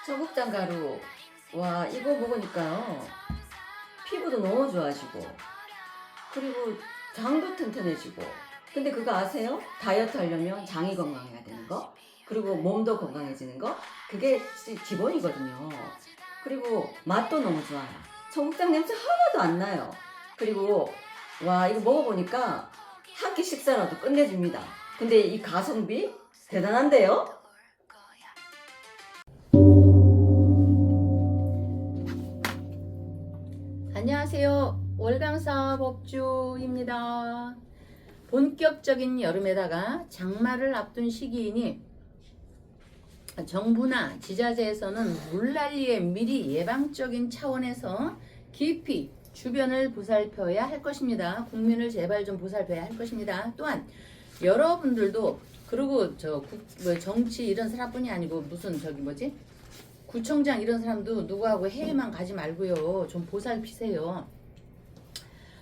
청국장 가루. 와, 이거 먹으니까요. 피부도 너무 좋아지고, 그리고 장도 튼튼해지고. 근데 그거 아세요? 다이어트 하려면 장이 건강해야 되는 거, 그리고 몸도 건강해지는 거. 그게 기본이거든요. 그리고 맛도 너무 좋아요. 청국장 냄새 하나도 안 나요. 그리고 와, 이거 먹어보니까 한 끼 식사라도 끝내줍니다. 근데 이 가성비 대단한데요? 안녕하세요. 월강사업업주입니다. 본격적인 여름에다가 장마를 앞둔 시기이니 정부나 지자체에서는 물난리의 미리 예방적인 차원에서 깊이 주변을 보살펴야 할 것입니다. 국민을 제발 좀 보살펴야 할 것입니다. 또한 여러분들도, 그리고 정치 이런 사람뿐이 아니고 무슨 구청장 이런 사람도 누구하고 해외만 가지 말고요. 좀 보살피세요.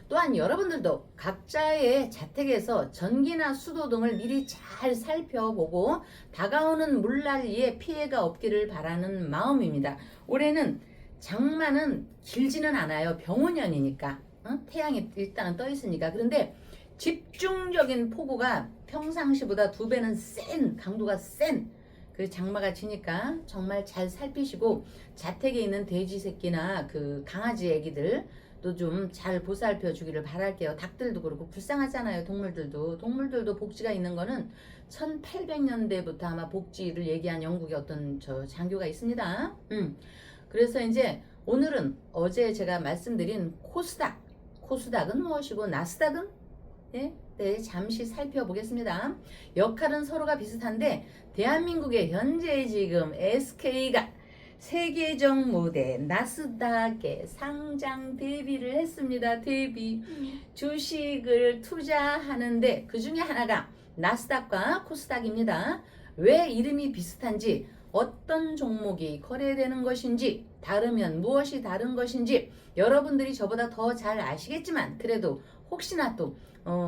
또한 여러분들도 각자의 자택에서 전기나 수도 등을 미리 잘 살펴보고 다가오는 물난리에 피해가 없기를 바라는 마음입니다. 올해는 장마는 길지는 않아요. 병원년이니까. 태양이 일단은 떠 있으니까. 그런데 집중적인 폭우가 평상시보다 2배는 강도가 센 그 장마가 지니까 정말 잘 살피시고, 자택에 있는 돼지 새끼나 그 강아지 애기들도 좀 잘 보살펴 주기를 바랄게요. 닭들도 그렇고 불쌍하잖아요. 동물들도 복지가 있는 거는 1800년대부터 아마 복지를 얘기한 영국의 어떤 장교가 있습니다. 그래서 이제 오늘은 어제 제가 말씀드린 코스닥은 무엇이고 나스닥은 네, 잠시 살펴보겠습니다. 역할은 서로가 비슷한데 대한민국의 현재 지금 SK가 세계적 무대 나스닥에 상장 데뷔를 했습니다. 주식을 투자하는데 그 중에 하나가 나스닥과 코스닥입니다. 왜 이름이 비슷한지, 어떤 종목이 거래되는 것인지, 다르면 무엇이 다른 것인지 여러분들이 저보다 더 잘 아시겠지만, 그래도 혹시나 또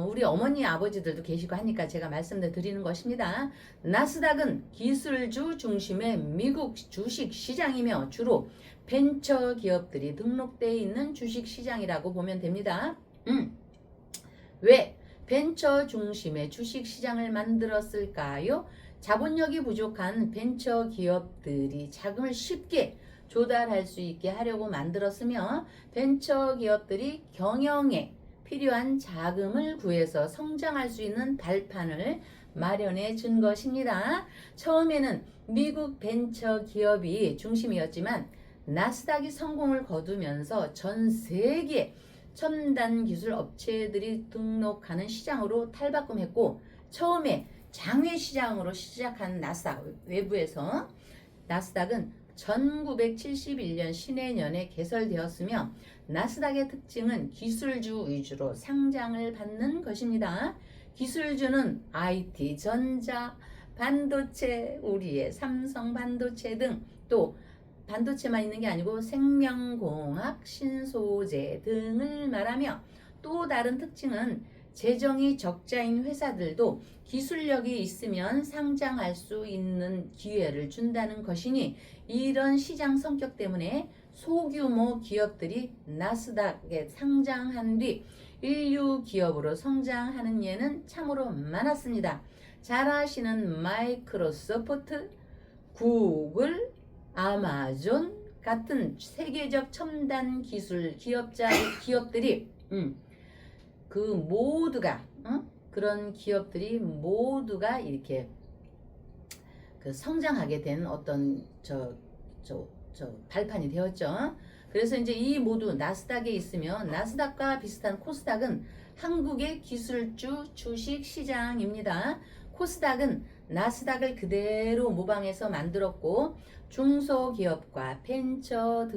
우리 어머니 아버지들도 계시고 하니까 제가 말씀을 드리는 것입니다. 나스닥은 기술주 중심의 미국 주식 시장이며 주로 벤처 기업들이 등록되어 있는 주식 시장이라고 보면 됩니다. 왜 벤처 중심의 주식 시장을 만들었을까요? 자본력이 부족한 벤처 기업들이 자금을 쉽게 조달할 수 있게 하려고 만들었으며, 벤처 기업들이 경영에 필요한 자금을 구해서 성장할 수 있는 발판을 마련해 준 것입니다. 처음에는 미국 벤처 기업이 중심이었지만 나스닥이 성공을 거두면서 전 세계 첨단 기술 업체들이 등록하는 시장으로 탈바꿈했고, 처음에 장외 시장으로 시작한 나스닥, 외부에서 나스닥은 1971년 신해년에 개설되었으며, 나스닥의 특징은 기술주 위주로 상장을 받는 것입니다. 기술주는 IT, 전자, 반도체, 우리의 삼성 반도체 등, 또 반도체만 있는 게 아니고 생명공학, 신소재 등을 말하며, 또 다른 특징은 재정이 적자인 회사들도 기술력이 있으면 상장할 수 있는 기회를 준다는 것이니, 이런 시장 성격 때문에 소규모 기업들이 나스닥에 상장한 뒤 인류 기업으로 성장하는 예는 참으로 많았습니다. 잘 아시는 마이크로소프트, 구글, 아마존 같은 세계적 첨단 기술 기업들이 그 모두가 그런 기업들이 모두가 이렇게 그 성장하게 된 어떤 발판이 되었죠. 그래서 이제 이 모두 나스닥에 있으면, 나스닥과 비슷한 코스닥은 한국의 기술주 주식 시장입니다. 코스닥은 나스닥을 그대로 모방해서 만들었고, 중소기업과 벤처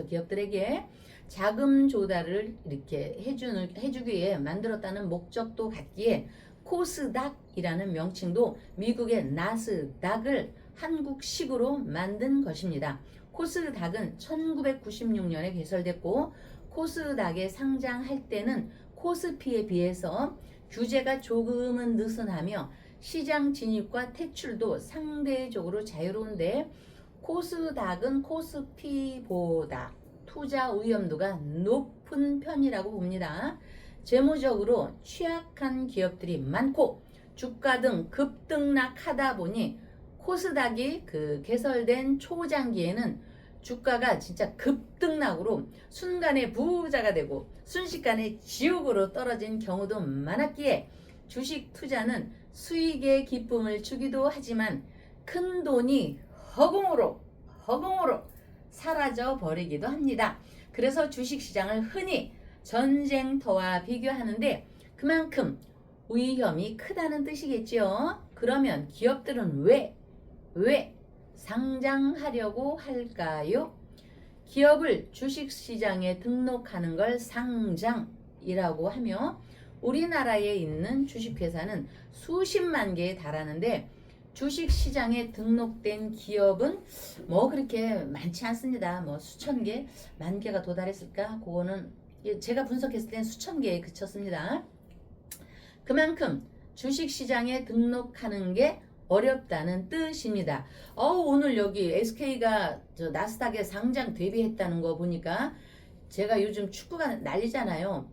기업들에게 자금 조달을 이렇게 해주기 위해 만들었다는 목적도 같기에, 코스닥이라는 명칭도 미국의 나스닥을 한국식으로 만든 것입니다. 코스닥은 1996년에 개설됐고, 코스닥에 상장할 때는 코스피에 비해서 규제가 조금은 느슨하며 시장 진입과 퇴출도 상대적으로 자유로운데, 코스닥은 코스피보다 투자 위험도가 높은 편이라고 봅니다. 재무적으로 취약한 기업들이 많고 주가 등 급등락하다 보니 코스닥이 개설된 초장기에는 주가가 진짜 급등락으로 순간에 부자가 되고 순식간에 지옥으로 떨어진 경우도 많았기에 주식 투자는 수익의 기쁨을 주기도 하지만 큰 돈이 허공으로 사라져 버리기도 합니다. 그래서 주식시장을 흔히 전쟁터와 비교하는데 그만큼 위험이 크다는 뜻이겠지요. 그러면 기업들은 왜 상장하려고 할까요? 기업을 주식시장에 등록하는 걸 상장이라고 하며 우리나라에 있는 주식회사는 수십만 개에 달하는데 주식시장에 등록된 기업은 뭐 그렇게 많지 않습니다. 뭐 수천 개, 만 개가 도달했을까? 그거는 제가 분석했을 땐 수천 개에 그쳤습니다. 그만큼 주식시장에 등록하는 게 어렵다는 뜻입니다. 오늘 여기 SK가 나스닥에 상장 데뷔했다는 거 보니까 제가 요즘 축구가 난리잖아요.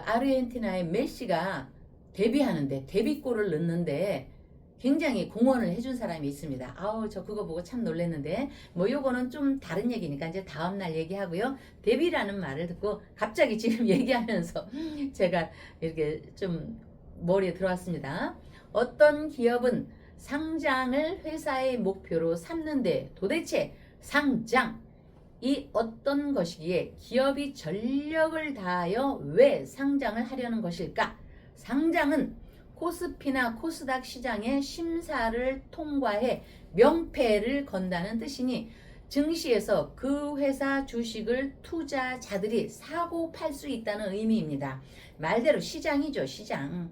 아르헨티나의 메시가 데뷔하는데 데뷔골을 넣는데 굉장히 공헌을 해준 사람이 있습니다. 저 그거 보고 참 놀랐는데 뭐 요거는 좀 다른 얘기니까 이제 다음날 얘기하고요. 데뷔라는 말을 듣고 갑자기 지금 얘기하면서 제가 이렇게 좀 머리에 들어왔습니다. 어떤 기업은 상장을 회사의 목표로 삼는데 도대체 상장이 어떤 것이기에 기업이 전력을 다하여 왜 상장을 하려는 것일까? 상장은 코스피나 코스닥 시장의 심사를 통과해 명패를 건다는 뜻이니 증시에서 그 회사 주식을 투자자들이 사고 팔 수 있다는 의미입니다. 말대로 시장이죠. 시장.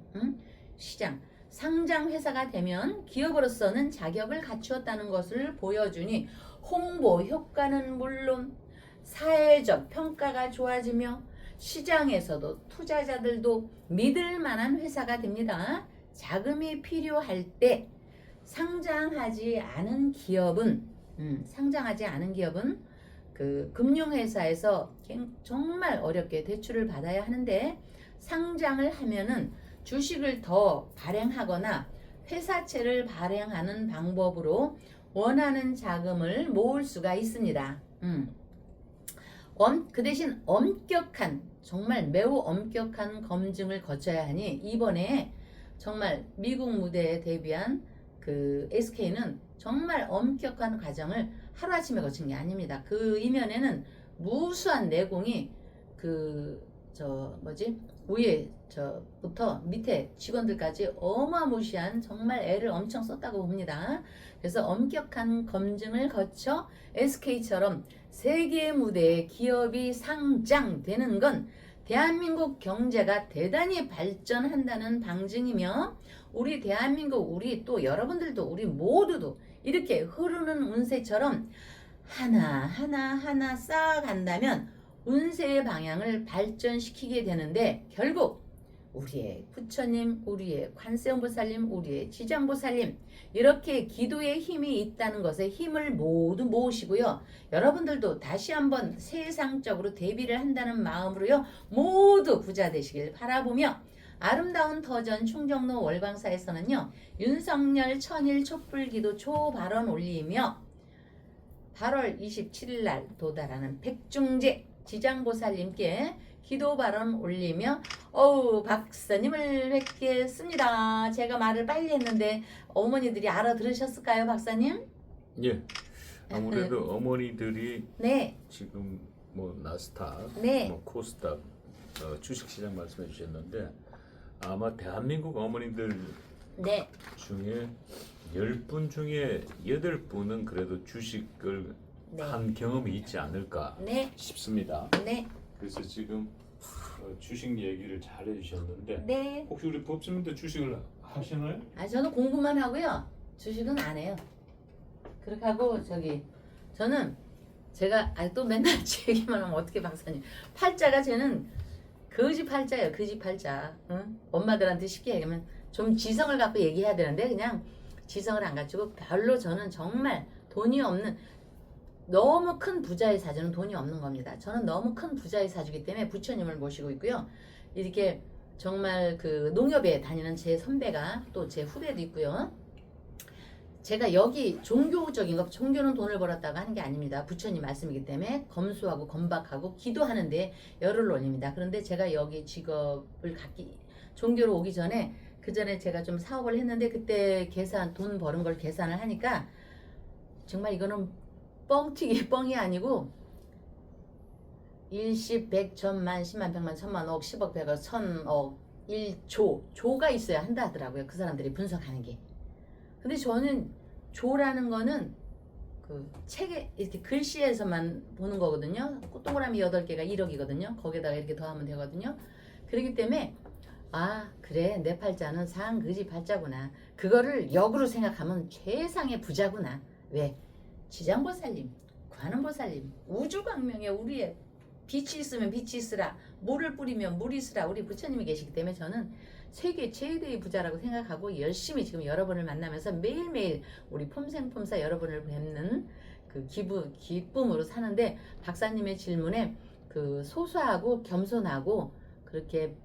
시장. 상장 회사가 되면 기업으로서는 자격을 갖추었다는 것을 보여주니 홍보 효과는 물론 사회적 평가가 좋아지며 시장에서도 투자자들도 믿을 만한 회사가 됩니다. 자금이 필요할 때 상장하지 않은 기업은 금융회사에서 정말 어렵게 대출을 받아야 하는데 상장을 하면은 주식을 더 발행하거나 회사채를 발행하는 방법으로 원하는 자금을 모을 수가 있습니다. 그 대신 정말 매우 엄격한 검증을 거쳐야 하니 이번에 정말 미국 무대에 데뷔한 SK는 정말 엄격한 과정을 하루아침에 거친 게 아닙니다. 그 이면에는 무수한 내공이 위에부터 밑에 직원들까지 어마무시한 정말 애를 엄청 썼다고 봅니다. 그래서 엄격한 검증을 거쳐 SK처럼 세계 무대에 기업이 상장되는 건 대한민국 경제가 대단히 발전한다는 방증이며 우리 대한민국, 우리 또 여러분들도 우리 모두도 이렇게 흐르는 운세처럼 하나하나 쌓아간다면 운세의 방향을 발전시키게 되는데 결국 우리의 부처님, 우리의 관세음보살님, 우리의 지장보살님 이렇게 기도의 힘이 있다는 것에 힘을 모두 모으시고요. 여러분들도 다시 한번 세상적으로 대비를 한다는 마음으로요. 모두 부자 되시길 바라보며 아름다운 터전 충정로 월광사에서는요. 윤석열 천일 촛불기도 초발언 올리며 8월 27일 날 도달하는 백중제 지장보살님께 기도 발언 올리며 박사님을 뵙겠습니다. 제가 말을 빨리 했는데 어머니들이 알아들으셨을까요, 박사님? 예. 아무래도 어머니들이 네. 지금 뭐 나스닥, 네. 뭐 코스닥 주식시장 말씀해 주셨는데 아마 대한민국 어머니들 네. 중에 10분 중에 8분은 그래도 주식을 네. 한 경험이 있지 않을까 네. 싶습니다. 네. 그래서 지금 주식 얘기를 잘 해주셨는데 네. 혹시 우리 법스님도 주식을 하시나요? 저는 공부만 하고요. 주식은 안 해요. 그렇게 하고 저는 제가 또 맨날 제 얘기만 하면 어떻게 박사님 팔자가 쟤는 거지 팔자예요. 거지 팔자. 응? 엄마들한테 쉽게 얘기하면 좀 지성을 갖고 얘기해야 되는데 그냥 지성을 안 갖추고 별로 저는 정말 돈이 없는 너무 큰 부자의 사주는 돈이 없는 겁니다. 저는 너무 큰 부자의 사주이기 때문에 부처님을 모시고 있고요. 이렇게 정말 그 농협에 다니는 제 선배가 또 제 후배도 있고요. 제가 여기 종교적인 것, 종교는 돈을 벌었다가 하는 게 아닙니다. 부처님 말씀이기 때문에 검소하고 건박하고 기도하는데 열을 올립니다. 그런데 제가 여기 직업을 갖기, 종교로 오기 전에 그 전에 제가 좀 사업을 했는데 그때 계산, 돈 버는 걸 계산을 하니까 정말 이거는 뻥튀기 뻥이 아니고 일십, 백, 천만, 십만, 백만, 천만, 억, 십억, 백억, 천억, 일조, 조가 있어야 한다 하더라고요. 그 사람들이 분석하는 게. 근데 저는 조라는 거는 그 책에 이렇게 글씨에서만 보는 거거든요. 동그라미 8개가 1억이거든요. 거기다가 이렇게 더하면 되거든요. 그렇기 때문에 아 그래 내 팔자는 상그지 팔자구나. 그거를 역으로 생각하면 최상의 부자구나. 왜? 지장보살님, 관음보살님, 우주광명에 우리의 빛이 있으면 빛이 있으라, 물을 뿌리면 물이 있으라 우리 부처님이 계시기 때문에 저는 세계 최대의 부자라고 생각하고 열심히 지금 여러분을 만나면서 매일매일 우리 폼생폼사 여러분을 뵙는 그 기쁨으로 사는데 박사님의 질문에 그 소소하고 겸손하고 그렇게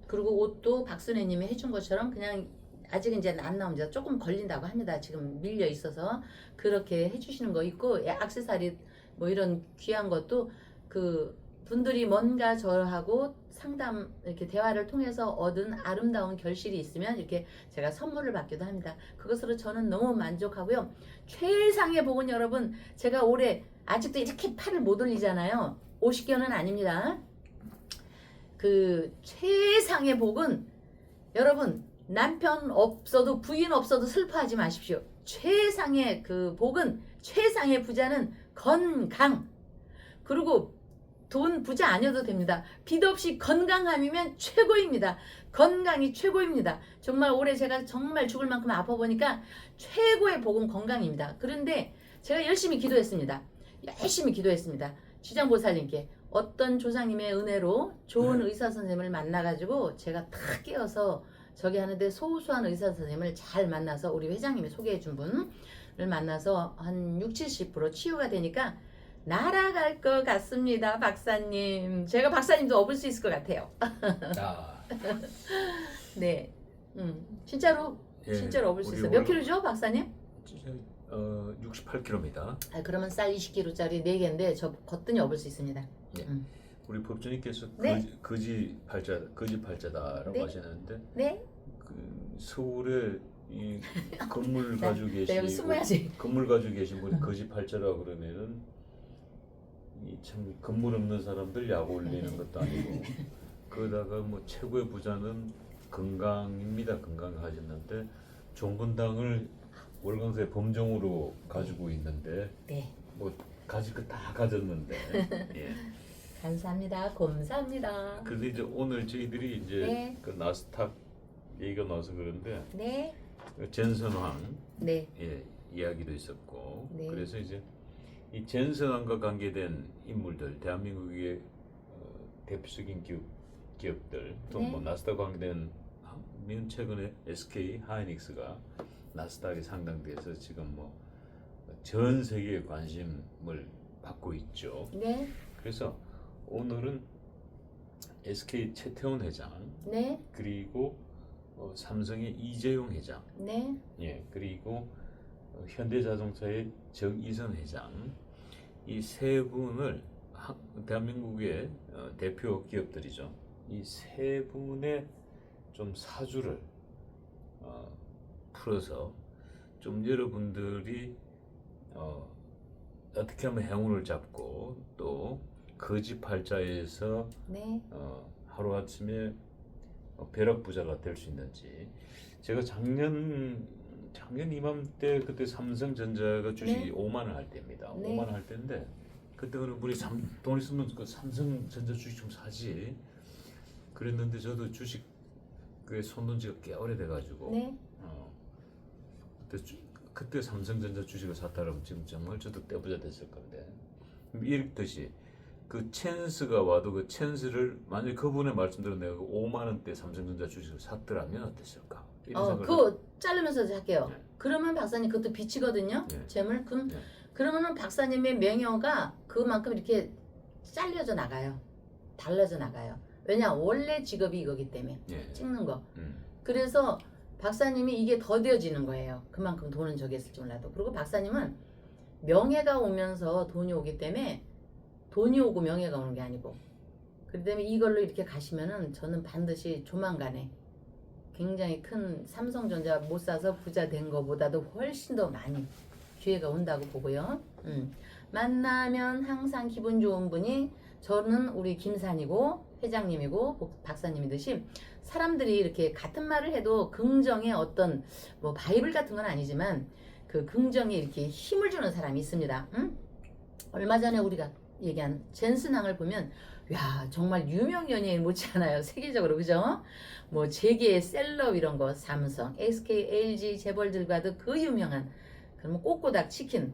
그리고 옷도 박순애님이 해준 것처럼 그냥 아직 이제 안 나옵니다. 조금 걸린다고 합니다. 지금 밀려 있어서 그렇게 해주시는 거 있고 액세서리 뭐 이런 귀한 것도 그 분들이 뭔가 저하고 상담 이렇게 대화를 통해서 얻은 아름다운 결실이 있으면 이렇게 제가 선물을 받기도 합니다. 그것으로 저는 너무 만족하고요. 최상의 복은 여러분 제가 올해 아직도 이렇게 팔을 못 올리잖아요. 50견은 아닙니다. 그 최상의 복은 여러분 남편 없어도 부인 없어도 슬퍼하지 마십시오. 최상의 그 복은 최상의 부자는 건강 그리고 돈 부자 아니어도 됩니다. 빚 없이 건강함이면 최고입니다. 건강이 최고입니다. 정말 올해 제가 정말 죽을 만큼 아파 보니까 최고의 복은 건강입니다. 그런데 제가 열심히 기도했습니다. 지장보살님께 어떤 조상님의 은혜로 좋은 의사 선생님을 만나가지고 제가 탁 깨어서 저기 하는데 소소한 의사 선생님을 잘 만나서 우리 회장님이 소개해 준 분을 만나서 한 60, 70% 치유가 되니까 날아갈 것 같습니다. 박사님. 제가 박사님도 업을 수 있을 것 같아요. 네. 진짜로 업을 수 있어요. 몇 킬로죠 박사님? 68kg입니다. 아, 그러면 쌀 20kg짜리 4개인데 저 거뜬히 업을 수 있습니다. 네. 우리 법조님께서 네. 거지 팔자다라고 네. 하셨는데 네. 그 서울에 이 건물 가지고 여기 계시고 숨어야지. 건물 가지고 계신 분이 거지 팔자라 그러면은 이 참 건물 없는 사람들 약 올리는 것도 아니고 그러다가 뭐 최고의 부자는 건강입니다. 건강하셨는데 종근당을 월광사의 범종으로 가지고 있는데 네. 뭐 가질 거 다 가졌는데 예. 감사합니다. 감사합니다. 그런데 이제 오늘 저희들이 이제 네. 그 나스닥 얘기가 나와서 그런데 네. 그 젠선왕 네. 예, 이야기도 있었고 네. 그래서 이제 이 젠선왕과 관계된 인물들 대한민국의 대표적인 기업들 또 네. 뭐 나스닥 관계된 미국 최근에 SK 하이닉스가 나스닥에 상장돼서 지금 뭐 전 세계의 관심을 받고 있죠. 네. 그래서 오늘은 SK 최태원 회장, 네. 그리고 삼성의 이재용 회장, 네. 예, 그리고 현대자동차의 정이선 회장, 이 세 분을 대한민국의 대표 기업들이죠. 이 세 분의 좀 사주를 풀어서 좀 여러분들이 어떻게 하면 행운을 잡고 또 거지팔자에서 네. 하루아침에 벼락부자가 될 수 있는지. 제가 작년 이맘때 그때 삼성전자가 주식이 네. 5만 원 할 때입니다. 네. 5만 원 할 때인데 그때 어느 분이 돈 있으면 그 삼성전자 주식 좀 사지 그랬는데 저도 주식에 손 놓은 지가 꽤 오래돼가지고 네. 그때 삼성전자 주식을 샀다 그러면 지금 정말 저도 떼부자 됐을 건데 이렇듯이 그 찬스가 와도 그 찬스를 만약에 그분의 말씀대로 내가 5만 원대 삼성전자 주식을 샀더라면 어땠을까? 이런 생각을 그거 자르면서 할게요. 네. 그러면 박사님 그것도 빚이거든요. 네. 재물. 그럼 네. 그러면은 박사님의 명예가 그만큼 이렇게 잘려져 나가요. 달라져 나가요. 왜냐 원래 직업이 이거기 때문에 예. 찍는 거. 음. 그래서 박사님이 이게 더뎌지는 거예요. 그만큼 돈은 저기 했을지 몰라도. 그리고 박사님은 명예가 오면서 돈이 오기 때문에 돈이 오고 명예가 오는 게 아니고 그렇기 때문에 이걸로 이렇게 가시면은 저는 반드시 조만간에 굉장히 큰 삼성전자 못 사서 부자 된 거보다도 훨씬 더 많이 기회가 온다고 보고요. 만나면 항상 기분 좋은 분이 저는 우리 김산이고 회장님이고 박사님이듯이 사람들이 이렇게 같은 말을 해도 긍정의 어떤 뭐 바이블 같은 건 아니지만 그 긍정에 이렇게 힘을 주는 사람이 있습니다. 얼마 전에 우리가 얘기한 젠슨항을 보면 야 정말 유명 연예인 못지않아요. 세계적으로 그죠? 뭐 재계의 셀럽 이런 거 삼성, SK, LG 재벌들과도 그 유명한 그러면 꼬꼬닥 치킨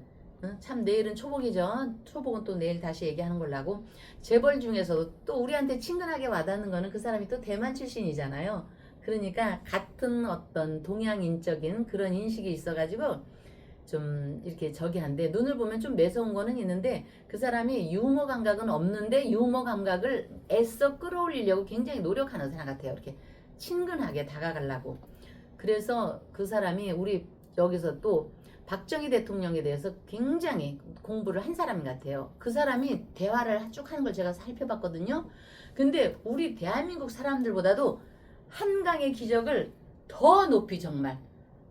참 내일은 초복이죠. 초복은 또 내일 다시 얘기하는 걸로 하고 재벌 중에서도 또 우리한테 친근하게 와닿는 거는 그 사람이 또 대만 출신이잖아요. 그러니까 같은 어떤 동양인적인 그런 인식이 있어가지고 좀 이렇게 저기 한데 눈을 보면 좀 매서운 거는 있는데 그 사람이 유머 감각은 없는데 유머 감각을 애써 끌어올리려고 굉장히 노력하는 사람 같아요. 이렇게 친근하게 다가가려고. 그래서 그 사람이 우리 여기서 또 박정희 대통령에 대해서 굉장히 공부를 한 사람 같아요. 그 사람이 대화를 쭉 하는 걸 제가 살펴봤거든요. 근데 우리 대한민국 사람들보다도 한강의 기적을 더 높이 정말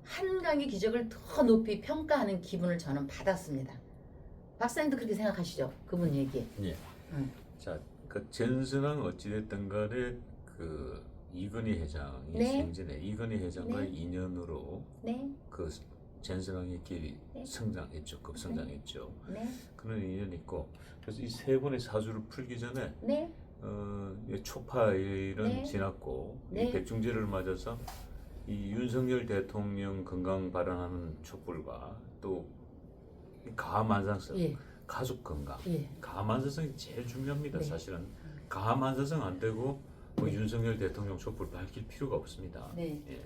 한강의 기적을 더 높이 평가하는 기분을 저는 받았습니다. 박사님도 그렇게 생각하시죠? 그분 얘기. 예. 자, 그 젠슨항 어찌됐든 간에 그 이건희 회장이 네. 생전에 이건희 회장과의 네. 인연으로 네, 그 젠슨항의 길이 네. 성장했죠. 급성장했죠. 네, 그런 인연이 있고 그래서 이 세 번의 사주를 풀기 전에 네, 이 초파일은 네. 지났고 네. 이 백중제를 맞아서 이 윤석열 대통령 건강 발언하는 촛불과 또 가만상성 예, 가족 건강 예, 가만사성이 제일 중요합니다. 네. 사실은 가만사성 안 되고 뭐 네. 윤석열 대통령 촛불 밝힐 필요가 없습니다. 네. 예.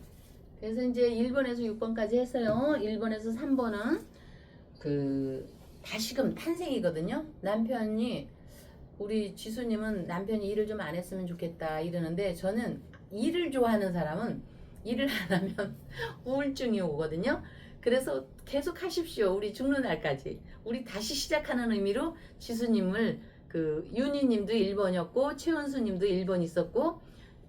그래서 이제 1번에서 6번까지 했어요. 1번에서 3번은 그 다시금 탄생이거든요. 남편이 우리 지수님은 남편이 일을 좀 안 했으면 좋겠다 이러는데 저는 일을 좋아하는 사람은 일을 안 하면 우울증이 오거든요. 그래서 계속 하십시오. 우리 죽는 날까지. 우리 다시 시작하는 의미로 지수님을 그 윤희님도 1번이었고 최은수님도 1번 있었고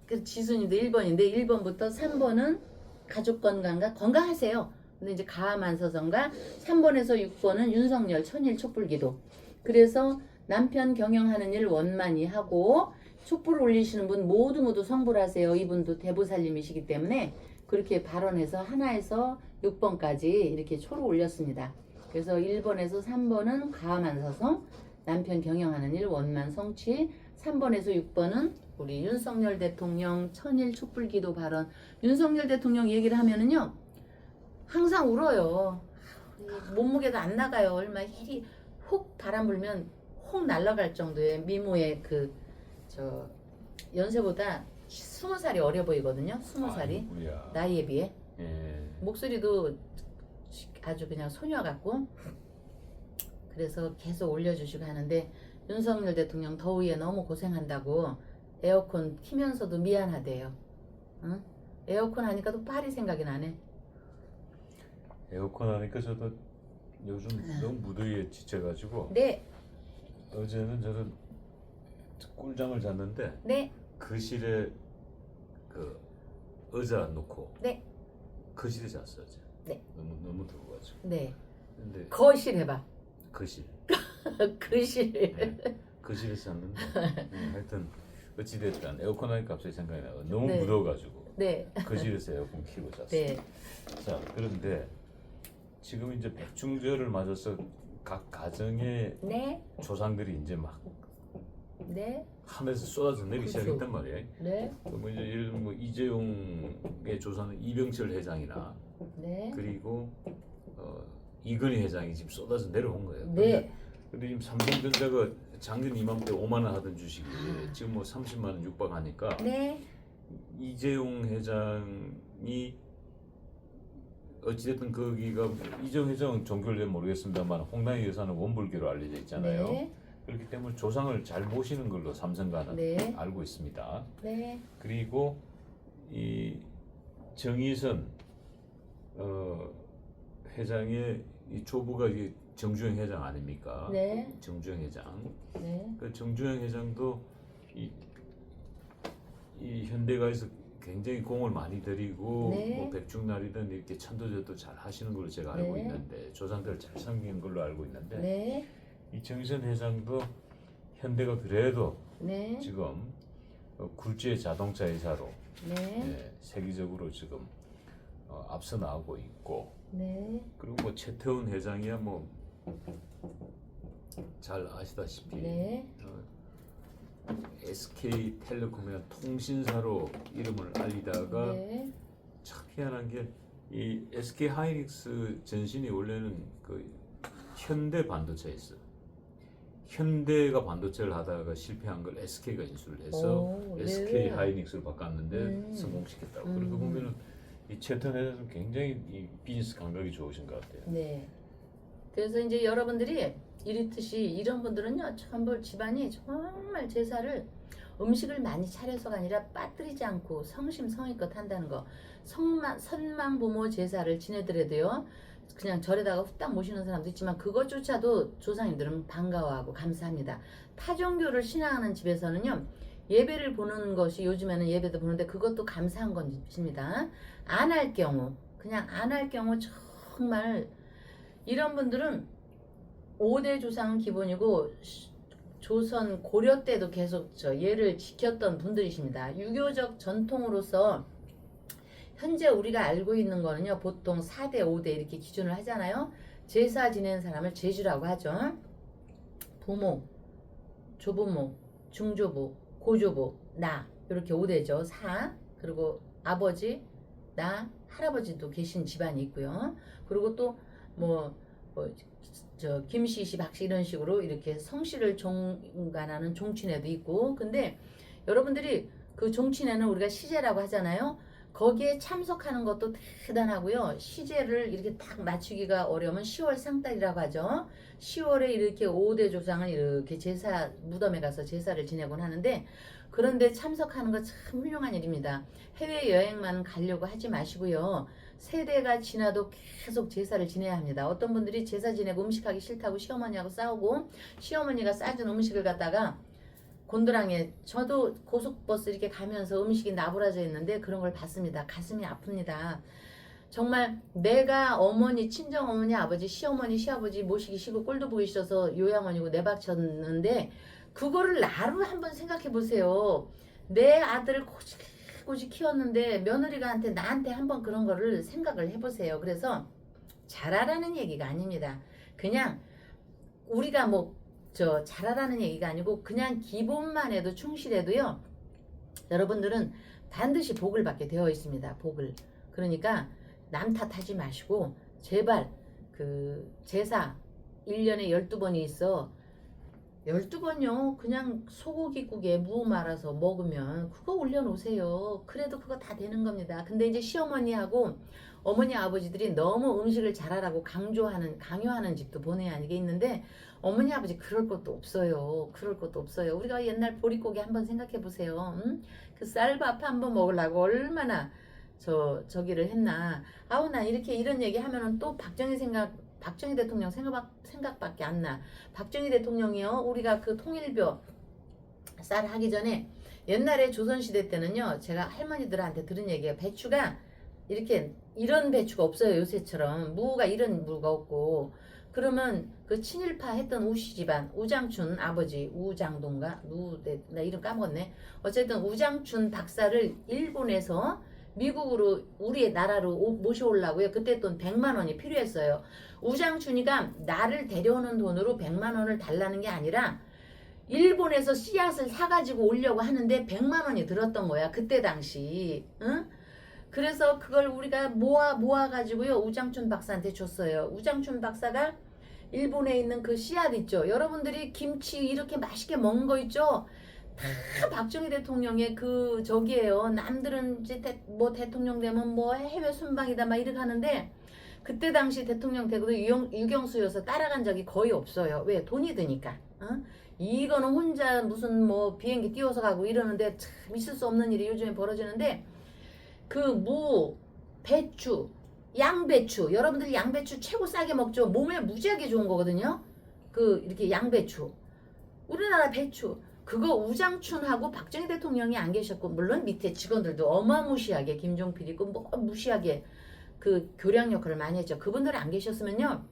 그 지수님도 1번인데 1번부터 3번은 가족 건강과 건강하세요. 근데 이제 가만서성과 3번에서 6번은 윤석열 천일 촛불기도. 그래서 남편 경영하는 일 원만히 하고 촛불 올리시는 분 모두 성불하세요. 이분도 대보살님이시기 때문에 그렇게 발언해서 하나에서 6번까지 이렇게 초를 올렸습니다. 그래서 1번에서 3번은 가만서성 남편 경영하는 일 원만 성취 3번에서 6번은 우리 윤석열 대통령 천일 촛불기도 발언. 윤석열 대통령 얘기를 하면은요 항상 울어요. 몸무게도 안 나가요. 얼마 힐이 혹 바람 불면 혹 날아갈 정도의 미모의 그 저 연세보다 20살이 어려 보이거든요. 20살이 아이고야. 나이에 비해 예. 목소리도 아주 그냥 소녀 같고 그래서 계속 올려주시고 하는데 윤석열 대통령 더위에 너무 고생한다고 에어컨 키면서도 미안하대요. 응? 에어컨 하니까 또 파리 생각이 나네. 에어컨 하니까 저도 요즘 너무 무더위에 지쳐가지고 네, 어제는 저는 꿀잠을 잤는데 네, 거실에 그 의자 놓고 네, 거실에 잤어 어제. 네. 너무 더워가지고. 네. 근데 거실 해봐. 거실. 거실. 네, 거실에 잤는데 하여튼 어찌됐든 에어컨 하니까 갑자기 생각이 나. 너무 네. 무더워가지고 네, 거실에서 에어컨 켜고 잤어. 네, 자 그런데 지금 이제 백중절을 맞아서 각 가정의 네, 조상들이 이제 막 네, 하늘에서 쏟아져 내리기 그렇죠. 시작했단 말이에요. 네, 뭐 이제 예를 들면 뭐 이재용의 조상은 이병철 회장이나 네, 그리고 이건희 회장이 지금 쏟아져 내려온 거예요. 네, 근데 지금 삼성전자가 작년 이맘때 5만 원 하던 주식이 지금 뭐 30만 원 육박하니까 네, 이재용 회장이 어찌됐든 거기가 이정 회장 종교를 모르겠습니다만 홍당의 여사는 원불교로 알려져 있잖아요. 네. 그렇기 때문에 조상을 잘 모시는 걸로 삼성가는 네. 알고 있습니다. 네. 그리고 이 정의선 회장의 이 조부가 이 정주영 회장 아닙니까? 네. 정주영 회장. 네. 그 정주영 회장도 이 현대가에서 굉장히 공을 많이 들이고 네. 뭐 백중날이든 이렇게 천도제도 잘 하시는 걸로 제가 알고 네. 있는데 조상들 잘 섬기는 걸로 알고 있는데 네. 이 정의선 회장도 현대가 그래도 네. 지금 굴지의 자동차 회사로 네. 세계적으로 지금 앞서 나가고 있고 네. 그리고 뭐 최태훈 회장이야 뭐 잘 아시다시피 네. SK텔레콤이라는 통신사로 이름을 알리다가 네. 참 희한한 게 이 SK하이닉스 전신이 원래는 그 현대 반도체였어. 현대가 반도체를 하다가 실패한 걸 SK가 인수를 해서 오, 네. SK하이닉스로 바꿨는데 성공시켰다고. 그러고 보면은 이 최태훈 회장은 굉장히 이 비즈니스 감각이 좋으신 것 같아요. 네. 그래서 이제 여러분들이 이렇듯이 이런 분들은요, 전부 집안이 정말 제사를 음식을 많이 차려서가 아니라 빠뜨리지 않고 성심성의껏 한다는 거. 선망부모 제사를 지내더라도요, 그냥 절에다가 후딱 모시는 사람도 있지만 그것조차도 조상님들은 반가워하고 감사합니다. 타종교를 신앙하는 집에서는요, 예배를 보는 것이 요즘에는 예배도 보는데 그것도 감사한 것입니다. 안 할 경우, 그냥 안 할 경우 정말 이런 분들은 5대 조상은 기본이고 조선 고려 때도 계속 예를 지켰던 분들이십니다. 유교적 전통으로서 현재 우리가 알고 있는 거는요, 보통 4대, 5대 이렇게 기준을 하잖아요. 제사 지내는 사람을 제주라고 하죠. 부모, 조부모, 중조부, 고조부, 나 이렇게 5대죠. 4, 그리고 아버지, 나, 할아버지도 계신 집안이 있고요. 그리고 또 김씨, 박씨 이런 식으로 이렇게 성씨를 종간하는 종친회도 있고. 근데 여러분들이 그 종친회는 우리가 시제라고 하잖아요. 거기에 참석하는 것도 대단하고요. 시제를 이렇게 딱 맞추기가 어려우면 10월 상달이라고 하죠. 10월에 이렇게 5대 조상을 이렇게 제사 무덤에 가서 제사를 지내곤 하는데, 그런데 참석하는 거 참 훌륭한 일입니다. 해외여행만 가려고 하지 마시고요. 세대가 지나도 계속 제사를 지내야 합니다. 어떤 분들이 제사 지내고 음식하기 싫다고 시어머니하고 싸우고, 시어머니가 싸준 음식을 갖다가 곤드랑에, 저도 고속버스 이렇게 가면서 음식이 나부라져 있는데 그런 걸 봤습니다. 가슴이 아픕니다. 정말 내가 어머니, 친정어머니, 아버지, 시어머니, 시아버지 모시기 싫고 꼴도 보기 싫어서 요양원이고 내박쳤는데, 그거를 나로 한번 생각해 보세요. 내 아들을 꼬지 키웠는데 며느리가한테 나한테 한번 그런 거를 생각을 해보세요. 그래서 잘하라는 얘기가 아닙니다. 그냥 우리가 잘하라는 얘기가 아니고 그냥 기본만 해도 충실해도요, 여러분들은 반드시 복을 받게 되어 있습니다. 복을. 그러니까 남 탓하지 마시고 제발 그 제사 1년에 12번이 있어. 12번요 그냥 소고기국에 무 말아서 먹으면 그거 올려놓으세요. 그래도 그거 다 되는 겁니다. 근데 이제 시어머니하고 어머니 아버지들이 너무 음식을 잘하라고 강요하는 집도 본의 아니게 있는데, 어머니 아버지 그럴 것도 없어요. 그럴 것도 없어요. 우리가 옛날 보릿고기 한번 생각해 보세요. 그 쌀밥 한번 먹으려고 얼마나 저기를 했나. 아우 나 이런 얘기 하면은 또 박정희 대통령 생각밖에 안 나. 박정희 대통령이요, 우리가 그 통일교 쌀 하기 전에 옛날에 조선시대 때는요, 제가 할머니들한테 들은 얘기예요. 배추가 이런 배추가 없어요. 요새처럼 무가 이런 무가 없고. 그러면 그 친일파 했던 우씨 집안, 우장춘 아버지, 우장동가 나 이름 까먹었네. 어쨌든 우장춘 박사를 일본에서 미국으로 우리의 나라로 모셔오려고요. 그때 돈 100만 원이 필요했어요. 우장춘이가 나를 데려오는 돈으로 100만 원을 달라는 게 아니라 일본에서 씨앗을 사가지고 오려고 하는데 100만 원이 들었던 거야. 그때 당시. 응? 그래서 그걸 우리가 모아가지고요, 우장춘 박사한테 줬어요. 우장춘 박사가 일본에 있는 그 씨앗 있죠. 여러분들이 김치 이렇게 맛있게 먹는 거 있죠. 다 박정희 대통령의 저기예요. 남들은 이제 대통령 되면 해외 순방이다 막 이렇게 하는데, 그때 당시 대통령 되고도 유경수 여사 따라간 적이 거의 없어요. 왜? 돈이 드니까. 이거는 혼자 무슨 뭐 비행기 띄워서 가고 이러는데 참 있을 수 없는 일이 요즘에 벌어지는데 그 무, 배추, 양배추, 여러분들 양배추 최고 싸게 먹죠. 몸에 무지하게 좋은 거거든요. 그 이렇게 양배추, 우리나라 배추 그거 우장춘하고 박정희 대통령이 안 계셨고 물론 밑에 직원들도 어마무시하게 김종필 있고 뭐 무시하게 그 교량 역할을 많이 했죠. 그분들 안 계셨으면요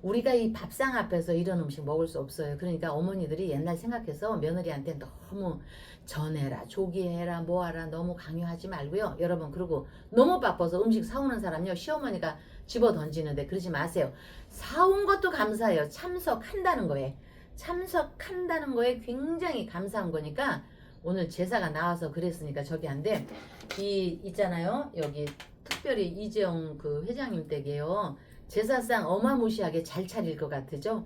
우리가 이 밥상 앞에서 이런 음식 먹을 수 없어요. 그러니까 어머니들이 옛날 생각해서 며느리한테 너무 전해라 조기해라 뭐하라 너무 강요하지 말고요. 여러분 그리고 너무 바빠서 음식 사오는 사람요 시어머니가 집어 던지는데 그러지 마세요. 사온 것도 감사해요. 참석한다는 거에 참석한다는 거에 굉장히 감사한 거니까 오늘 제사가 나와서 그랬으니까 저기 한데 이 있잖아요 여기 특별히 이재용 그 회장님 댁에요 제사상 어마무시하게 잘 차릴 것 같으죠.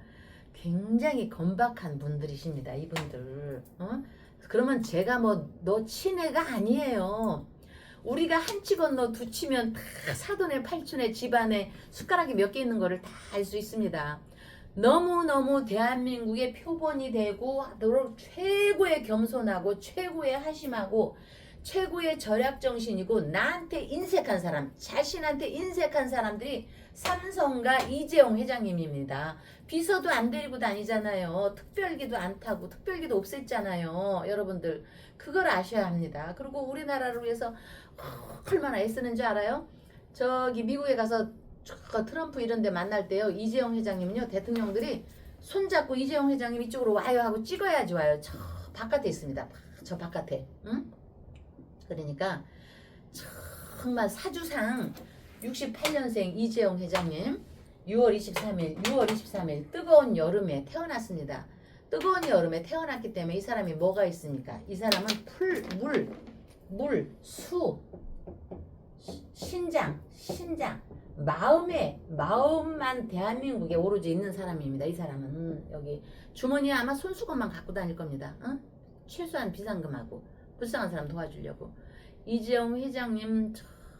굉장히 건박한 분들이십니다 이분들. 그러면 제가 뭐 너 친애가 아니에요. 우리가 한 치 건너 두 치면 다 사돈의 팔촌의 집안에 숟가락이 몇 개 있는 거를 다 알 수 있습니다. 너무너무 대한민국의 표본이 되고 최고의 겸손하고 최고의 하심하고 최고의 절약정신이고 나한테 인색한 사람 자신한테 인색한 사람들이 삼성과 이재용 회장님입니다. 비서도 안 데리고 다니잖아요. 특별기도 안 타고 특별기도 없앴잖아요. 여러분들 그걸 아셔야 합니다. 그리고 우리나라를 위해서 얼마나 애쓰는 줄 알아요? 저기 미국에 가서 트럼프 이런 데 만날 때요 이재용 회장님은요 대통령들이 손잡고 이재용 회장님 이쪽으로 와요 하고 찍어야지 와요. 저 바깥에 있습니다. 저 바깥에. 응? 그러니까 정말 사주상 68년생 이재용 회장님 6월 23일 뜨거운 여름에 태어났습니다. 뜨거운 여름에 태어났기 때문에 이 사람이 뭐가 있습니까? 이 사람은 물, 수, 신장 마음만 대한민국에 오로지 있는 사람입니다. 이 사람은 여기 주머니에 아마 손수건만 갖고 다닐 겁니다. 최소한 비상금하고 불쌍한 사람 도와주려고. 이재용 회장님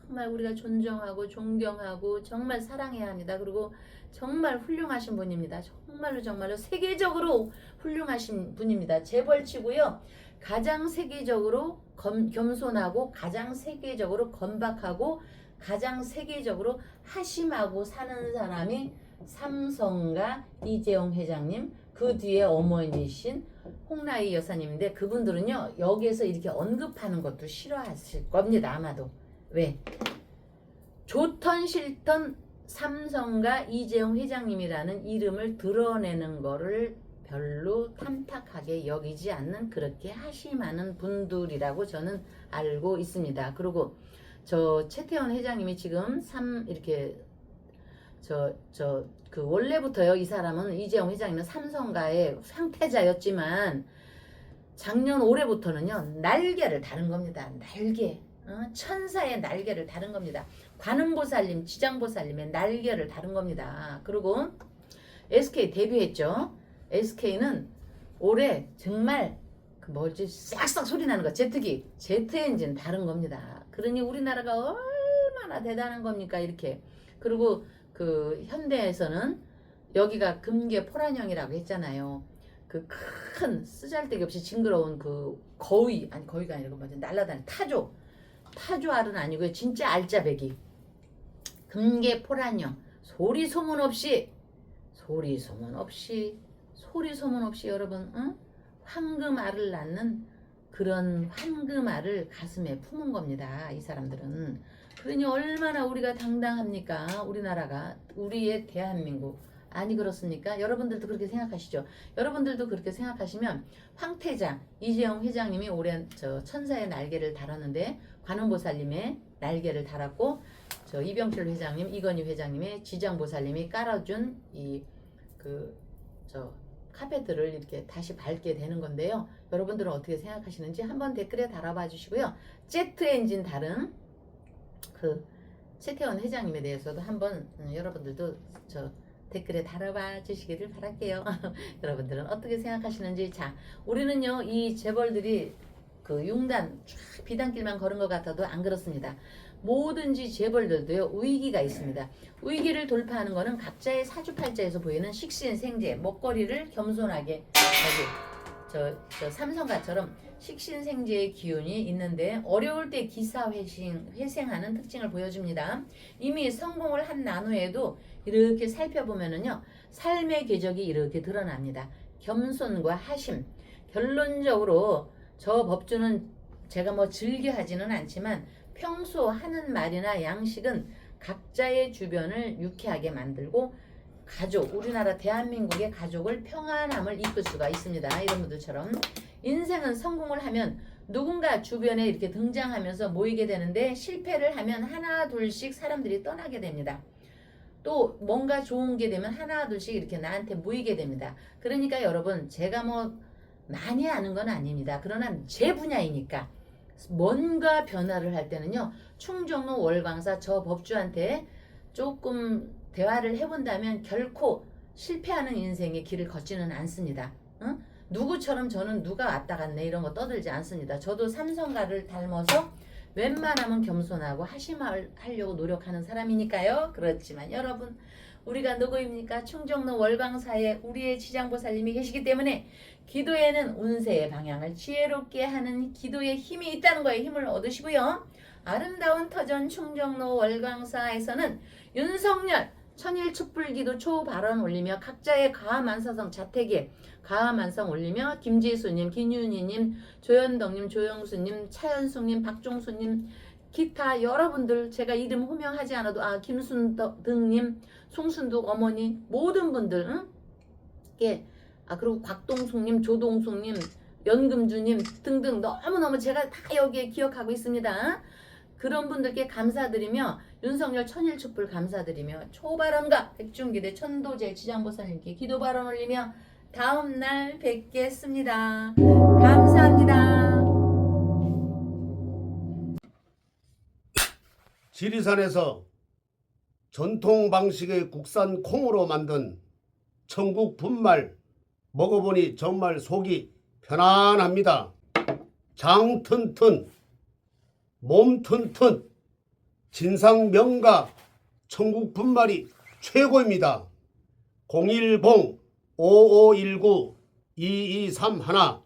정말 우리가 존경하고 존경하고 정말 사랑해야 합니다. 그리고 정말 훌륭하신 분입니다. 정말로 세계적으로 훌륭하신 분입니다. 재벌치고요. 가장 세계적으로 겸손하고 가장 세계적으로 건박하고 가장 세계적으로 하심하고 사는 사람이 삼성과 이재용 회장님 그 뒤에 어머니신 홍라희 여사님인데 그분들은요 여기에서 이렇게 언급하는 것도 싫어하실 겁니다. 아마도. 왜? 좋던 싫던 삼성과 이재용 회장님이라는 이름을 드러내는 거를 별로 탐탁하게 여기지 않는 그렇게 하심하는 분들이라고 저는 알고 있습니다. 그리고 저 최태원 회장님이 지금 이렇게 그 원래부터요 이 사람은 이재용 회장님은 삼성가의 상태자였지만 작년 올해부터는요 날개를 다른 겁니다. 날개. 천사의 날개를 다른 겁니다. 관음보살님, 지장보살님의 날개를 다른 겁니다. 그리고 SK 데뷔했죠. SK는 올해 정말 그 뭐지 싹싹 소리 나는 거 제트기, 제트 엔진 다른 겁니다. 그러니 우리나라가 얼마나 대단한 겁니까 이렇게. 그리고 그 현대에서는 여기가 금계 포란형이라고 했잖아요. 그 큰 쓰잘데기 없이 징그러운 그 거위가 아니고 뭐지 날라다니는 타조알은 아니고요. 진짜 알짜배기. 금계 포란형. 소리 소문 없이 여러분 황금알을 낳는 그런 황금알을 가슴에 품은 겁니다. 이 사람들은. 그러니 얼마나 우리가 당당합니까? 우리나라가 우리의 대한민국. 아니 그렇습니까? 여러분들도 그렇게 생각하시죠? 여러분들도 그렇게 생각하시면 황태자 이재용 회장님이 올해 저 천사의 날개를 달았는데 관음보살님의 날개를 달았고 저 이병철 회장님 이건희 회장님의 지장보살님이 깔아준 이 카페트를 이렇게 다시 밟게 되는 건데요. 여러분들은 어떻게 생각하시는지 한번 댓글에 달아봐 주시고요. 제트 엔진 다른 그 최태원 회장님에 대해서도 한번 여러분들도 댓글에 달아봐 주시기를 바랄게요. 여러분들은 어떻게 생각하시는지. 자, 우리는요 이 재벌들이 그 융단 비단길만 걸은 것 같아도 안 그렇습니다. 뭐든지 재벌들도요 위기가 있습니다. 위기를 돌파하는 거는 각자의 사주팔자에서 보이는 식신생재, 먹거리를 겸손하게 저 삼성가처럼 식신생재의 기운이 있는데 어려울 때 기사회생하는 특징을 보여줍니다. 이미 성공을 한 난후에도 이렇게 살펴보면은요 삶의 궤적이 이렇게 드러납니다. 겸손과 하심. 결론적으로 저 법주는 제가 뭐 즐겨 하지는 않지만 평소 하는 말이나 양식은 각자의 주변을 유쾌하게 만들고 가족, 우리나라 대한민국의 가족을 평안함을 이끌 수가 있습니다. 이런 분들처럼 인생은 성공을 하면 누군가 주변에 이렇게 등장하면서 모이게 되는데 실패를 하면 하나 둘씩 사람들이 떠나게 됩니다. 또 뭔가 좋은 게 되면 하나 둘씩 이렇게 나한테 모이게 됩니다. 그러니까 여러분 제가 뭐 많이 아는 건 아닙니다. 그러나 제 분야이니까 뭔가 변화를 할 때는요 충정로 월광사 저 법주한테 조금 대화를 해본다면 결코 실패하는 인생의 길을 걷지는 않습니다. 응? 누구처럼 저는 누가 왔다 갔네 이런 거 떠들지 않습니다. 저도 삼성가를 닮아서 웬만하면 겸손하고 하심하려고 노력하는 사람이니까요. 그렇지만 여러분 우리가 누구입니까? 충정로 월광사에 우리의 지장보살님이 계시기 때문에 기도에는 운세의 방향을 지혜롭게 하는 기도의 힘이 있다는 거에 힘을 얻으시고요. 아름다운 터전 충정로 월광사에서는 윤석열 천일촛불기도 초발언 올리며 각자의 가하만사성 자택에 가하만상 올리며 김지수님, 김윤희님, 조현덕님, 조영수님, 차현숙님, 박종수님 기타 여러분들 제가 이름 호명하지 않아도 김순덕님, 송순덕 어머니 모든 분들 응? 예. 그리고 곽동숙님, 조동숙님, 연금주님 등등 너무너무 제가 다 여기에 기억하고 있습니다. 그런 분들께 감사드리며 윤석열 천일촛불 감사드리며 초발언과 백중기대 천도제 지장보살님께 기도발언 올리며 다음날 뵙겠습니다. 감사합니다. 지리산에서 전통 방식의 국산 콩으로 만든 천국 분말 먹어보니 정말 속이 편안합니다. 장 튼튼, 몸 튼튼, 진상 명가 천국 분말이 최고입니다. 010-5519-2231